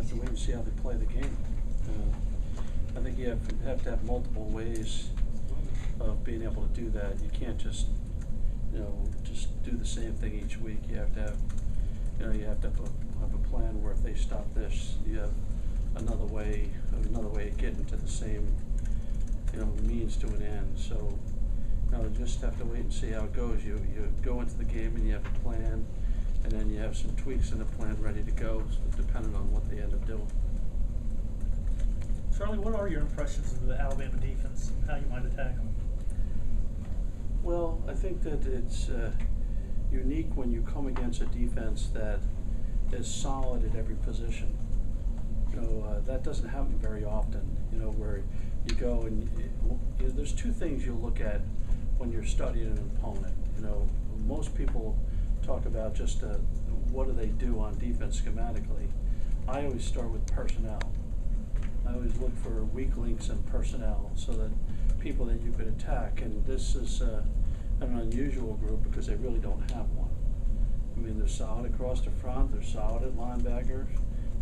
have to wait and see how they play the game. I think you have to have multiple ways of being able to do that. You can't just, just do the same thing each week. You have to have, you have to have a plan where if they stop this, you have another way of getting to the same, means to an end. So, you just have to wait and see how it goes. You go into the game and you have a plan, and then you have some tweaks in the plan ready to go, depending on what they end up doing. Charlie, what are your impressions of the Alabama defense and how you might attack them? Well, I think that it's unique when you come against a defense that is solid at every position. That doesn't happen very often, where you go and there's two things you'll look at when you're studying an opponent. Most people talk about just what do they do on defense schematically. I always start with personnel. I always look for weak links in personnel so that people that you could attack, and this is an unusual group because they really don't have one. I mean, they're solid across the front, they're solid at linebackers,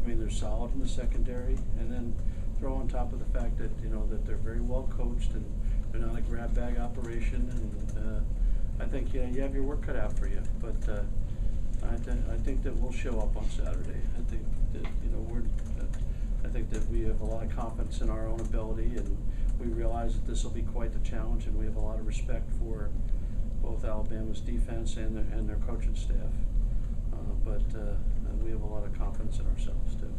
they're solid in the secondary, and then throw on top of the fact that, that they're very well coached and they're not a grab bag operation, and I think you have your work cut out for you, but I think that we'll show up on Saturday. I think that, I think that we have a lot of confidence in our own ability, and we realize that this will be quite the challenge, and we have a lot of respect for both Alabama's defense and their coaching staff. But we have a lot of confidence in ourselves too.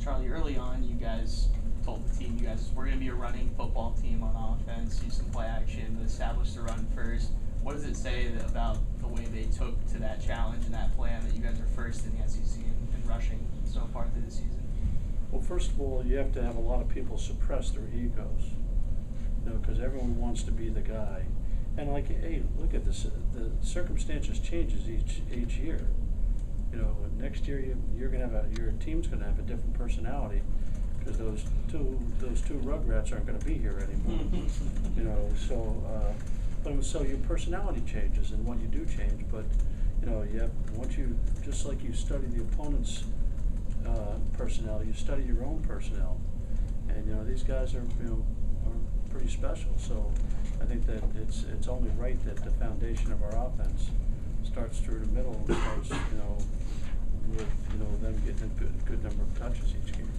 Charlie, early on, you guys told the team, we're going to be a running football team on offense, use some play action, but establish the run first. What does it say about the way they took to that challenge and that plan that you guys are first in the SEC in rushing so far through the season? Well, first of all, you have to have a lot of people suppress their egos, because everyone wants to be the guy. And hey, look at this. The circumstances changes each year. Next year your team's gonna have a different personality because those two rugrats aren't gonna be here anymore. So your personality changes and what you do change. But once you just like you study the opponent's personnel, you study your own personnel, and these guys are pretty special. So I think that it's only right that the foundation of our offense starts through the middle and starts with them getting a good number of touches each game.